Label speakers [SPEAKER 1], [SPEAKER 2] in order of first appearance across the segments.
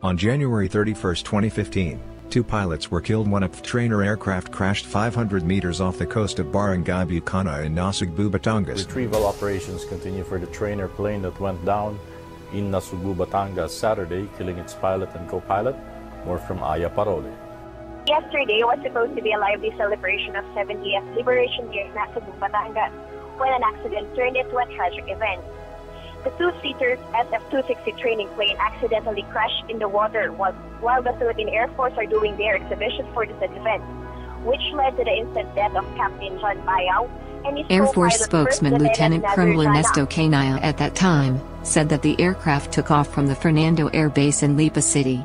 [SPEAKER 1] On January 31, 2015, two pilots were killed when a trainer aircraft crashed 500 meters off the coast of Barangay Bucana in Nasugbu, Batangas.
[SPEAKER 2] Retrieval operations continue for the trainer plane that went down in Nasugbu, Batangas Saturday, killing its pilot and co-pilot. More from Aya Parole.
[SPEAKER 3] Yesterday was supposed to be a lively celebration of 70th Liberation Day in Nasugbu, Batangas, when an accident turned into a tragic event. The two-seater SF-260 training plane accidentally crashed in the water while the Philippine Air Force are doing their exhibition for this event, which led to the instant death of Captain John Bayao and his
[SPEAKER 4] Air Force
[SPEAKER 3] co-pilot
[SPEAKER 4] spokesman Lieutenant Colonel Ernesto Canaya at that time said that the aircraft took off from the Fernando Air Base in Lipa City.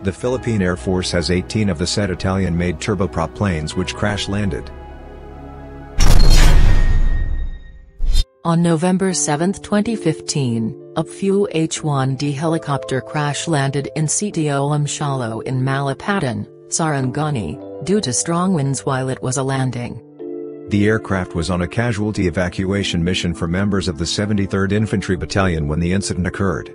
[SPEAKER 1] The Philippine Air Force has 18 of the said Italian-made turboprop planes which crash-landed.
[SPEAKER 5] On November 7, 2015, a Fu H-1D helicopter crash-landed in Sitio Lamshalo in Malapatan, Sarangani, due to strong winds while it was a landing.
[SPEAKER 1] The aircraft was on a casualty evacuation mission for members of the 73rd Infantry Battalion when the incident occurred.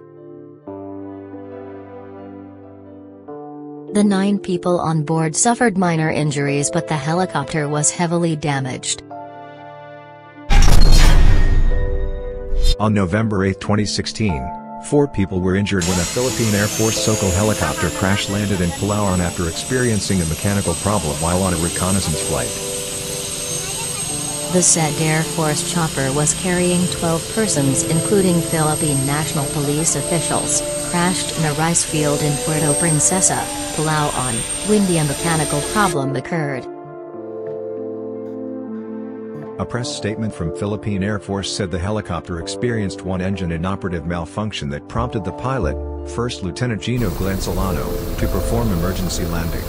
[SPEAKER 6] The 9 people on board suffered minor injuries, but the helicopter was heavily damaged.
[SPEAKER 1] On November 8, 2016, 4 people were injured when a Philippine Air Force Sokol helicopter crash-landed in Palawan after experiencing a mechanical problem while on a reconnaissance flight.
[SPEAKER 6] The said Air Force chopper was carrying 12 persons including Philippine National Police officials, crashed in a rice field in Puerto Princesa, Palawan, when the mechanical problem occurred.
[SPEAKER 1] A press statement from Philippine Air Force said the helicopter experienced one engine inoperative malfunction that prompted the pilot, First Lieutenant Gino Glenn Solano, to perform emergency landing.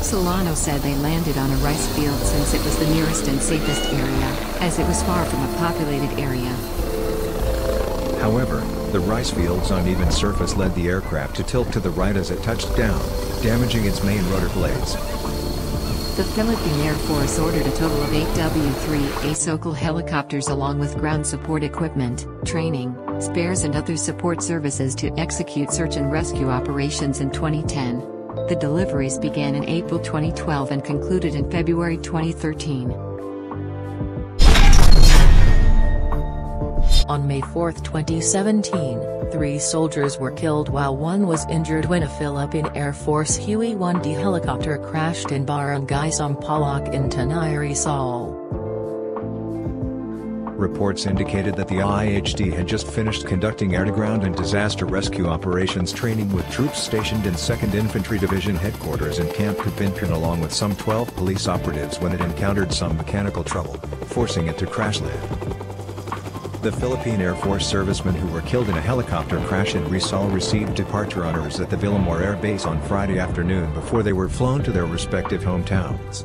[SPEAKER 4] Solano said they landed on a rice field since it was the nearest and safest area, as it was far from a populated area.
[SPEAKER 1] However, the rice field's uneven surface led the aircraft to tilt to the right as it touched down, damaging its main rotor blades.
[SPEAKER 4] The Philippine Air Force ordered a total of 8 W-3A Sokol helicopters along with ground support equipment, training, spares and other support services to execute search and rescue operations in 2010. The deliveries began in April 2012 and concluded in February 2013.
[SPEAKER 5] On May 4, 2017, 3 soldiers were killed while 1 was injured when a Philippine Air Force Hu-1D helicopter crashed in Barangay Sampaloc in Tanay Rizal.
[SPEAKER 1] Reports indicated that the IHD had just finished conducting air-to-ground and disaster rescue operations training with troops stationed in 2nd Infantry Division headquarters in Camp Kapinpin along with some 12 police operatives when it encountered some mechanical trouble, forcing it to crash land. The Philippine Air Force servicemen who were killed in a helicopter crash in Rizal received departure honors at the Villamor Air Base on Friday afternoon before they were flown to their respective hometowns.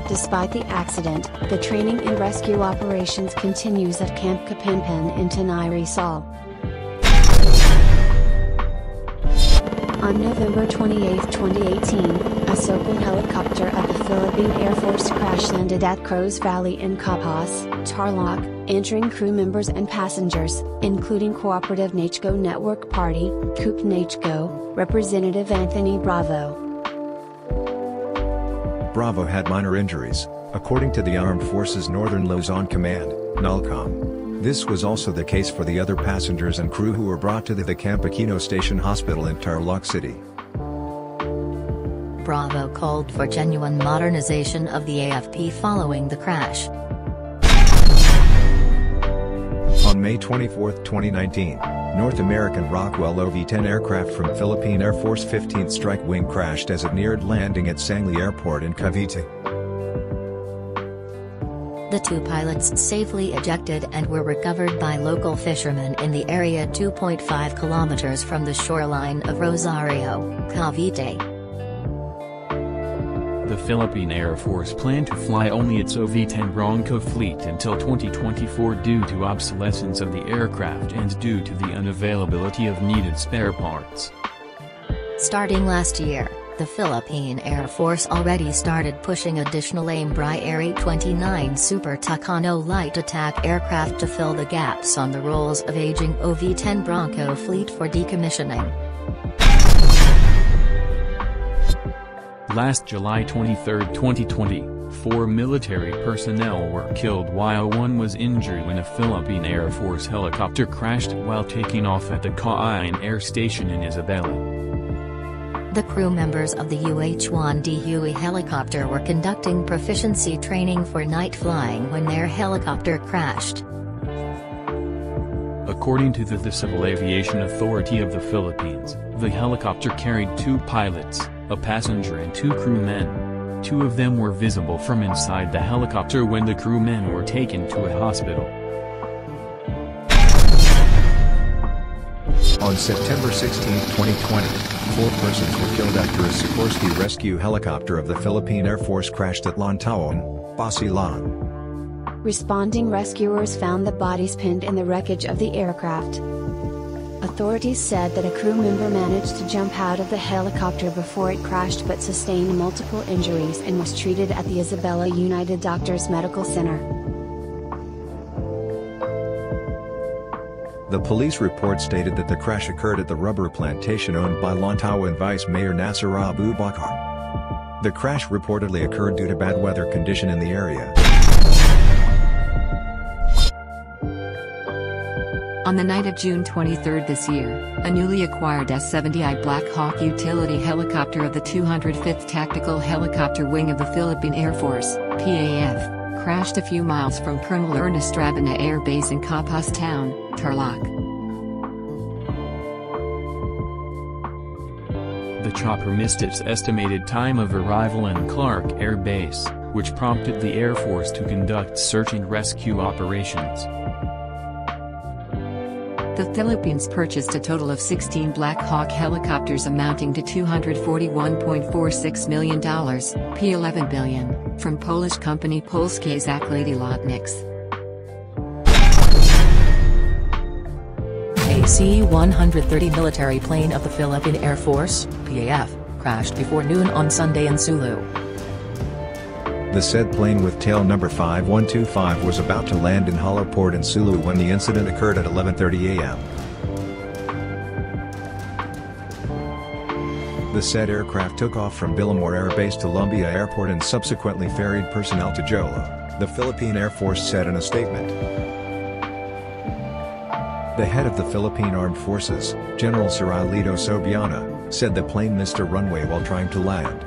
[SPEAKER 7] Despite the accident, the training and rescue operations continues at Camp Kapinpin in Tanay Rizal. On November 28, 2018, a Sokol helicopter of the Philippine Air Force crash-landed at Cruz Valley in Capas, Tarlac, injuring crew members and passengers, including Cooperative NACHCO Network Party, COOP NACHCO, Representative Anthony Bravo.
[SPEAKER 1] Bravo had minor injuries, according to the Armed Forces Northern Luzon Command, NULCOM. This was also the case for the other passengers and crew who were brought to the Camp Aquino Station Hospital in Tarlac City.
[SPEAKER 6] Bravo called for genuine modernization of the AFP following the crash.
[SPEAKER 1] On May 24, 2019, North American Rockwell OV-10 aircraft from Philippine Air Force 15th Strike Wing crashed as it neared landing at Sangli Airport in Cavite.
[SPEAKER 6] The 2 pilots safely ejected and were recovered by local fishermen in the area 2.5 kilometers from the shoreline of Rosario, Cavite.
[SPEAKER 8] The Philippine Air Force planned to fly only its OV-10 Bronco fleet until 2024 due to obsolescence of the aircraft and due to the unavailability of needed spare parts.
[SPEAKER 6] Starting last year, The Philippine Air Force already started pushing additional Embraer 29 Super Tucano light attack aircraft to fill the gaps on the roles of aging OV-10 Bronco fleet for decommissioning.
[SPEAKER 8] Last July 23, 2020, 4 military personnel were killed while one was injured when a Philippine Air Force helicopter crashed while taking off at the Cagayan Air Station in Isabela.
[SPEAKER 6] The crew members of the UH-1D Huey helicopter were conducting proficiency training for night flying when their helicopter crashed.
[SPEAKER 8] According to the Civil Aviation Authority of the Philippines, the helicopter carried 2 pilots, a passenger and 2 crewmen. 2 of them were visible from inside the helicopter when the crewmen were taken to a hospital.
[SPEAKER 1] On September 16, 2020, 4 persons were killed after a Sikorsky rescue helicopter of the Philippine Air Force crashed at Lantawan, Basilan.
[SPEAKER 7] Responding rescuers found the bodies pinned in the wreckage of the aircraft. Authorities said that a crew member managed to jump out of the helicopter before it crashed but sustained multiple injuries and was treated at the Isabela United Doctors Medical Center.
[SPEAKER 1] The police report stated that the crash occurred at the rubber plantation owned by Lantawan Vice Mayor Nasser Abu Bakar. The crash reportedly occurred due to bad weather condition in the area.
[SPEAKER 4] On the night of June 23 this year, a newly acquired S-70I Black Hawk utility helicopter of the 205th Tactical Helicopter Wing of the Philippine Air Force, PAF, crashed a few miles from Colonel Ernest Rabana Air Base in Capas Town, Tarlac.
[SPEAKER 8] The chopper missed its estimated time of arrival in Clark Air Base, which prompted the Air Force to conduct search and rescue operations.
[SPEAKER 4] The Philippines purchased a total of 16 Black Hawk helicopters amounting to $241.46 million, P11 billion, from Polish company Polskie Zakłady Lotnicze.
[SPEAKER 5] A C-130 military plane of the Philippine Air Force, PAF, crashed before noon on Sunday in Sulu.
[SPEAKER 1] The said plane with tail number 5125 was about to land in Hollow Port in Sulu when the incident occurred at 11:30 a.m. The said aircraft took off from Billimore Air Base to Lumbia Airport and subsequently ferried personnel to Jolo, the Philippine Air Force said in a statement. The head of the Philippine Armed Forces, General Siralito Sobiana, said the plane missed a runway while trying to land.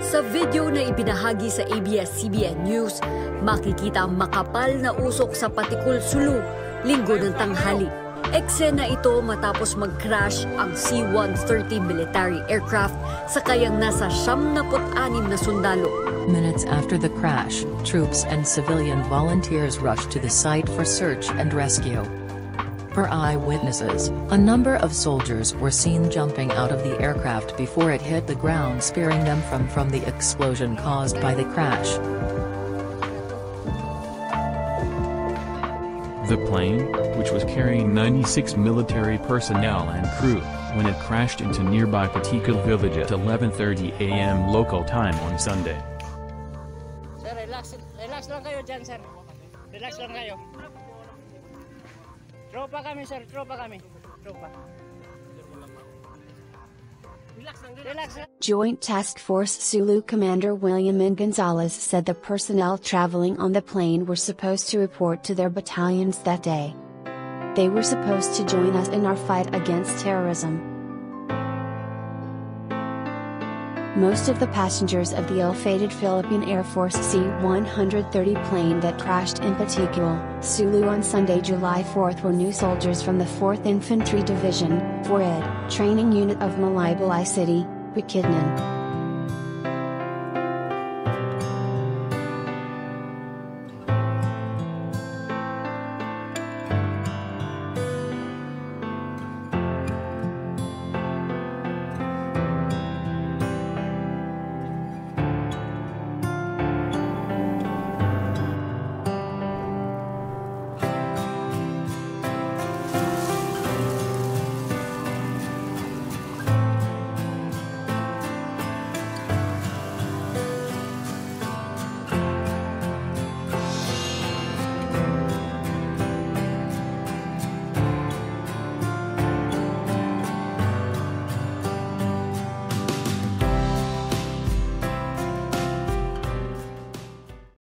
[SPEAKER 9] Sa video na ibinahagi sa ABS-CBN News, makikita ang makapal na usok sa Patikul, Sulu, linggo ng tanghali. Eksena ito matapos mag-crash ang C-130 military aircraft sa kayang nasa 76 na sundalo.
[SPEAKER 5] Minutes after the crash, troops and civilian volunteers rushed to the site for search and rescue. Per eyewitnesses, a number of soldiers were seen jumping out of the aircraft before it hit the ground, sparing them from the explosion caused by the crash.
[SPEAKER 8] The plane, which was carrying 96 military personnel and crew, when it crashed into nearby Patikul village at 11:30 a.m. local time on Sunday.
[SPEAKER 10] Sir, relax lang kayo dyan, sir. Relax lang kayo. Tropa kami, sir. Tropa kami. Tropa. Relax.
[SPEAKER 7] Joint Task Force Sulu Commander William N. Gonzalez said the personnel traveling on the plane were supposed to report to their battalions that day. They were supposed to join us in our fight against terrorism. Most of the passengers of the ill-fated Philippine Air Force C-130 plane that crashed in Patikul, Sulu on Sunday, July 4th were new soldiers from the 4th Infantry Division, 4ed, training unit of Malaybalay City, Bukidnon.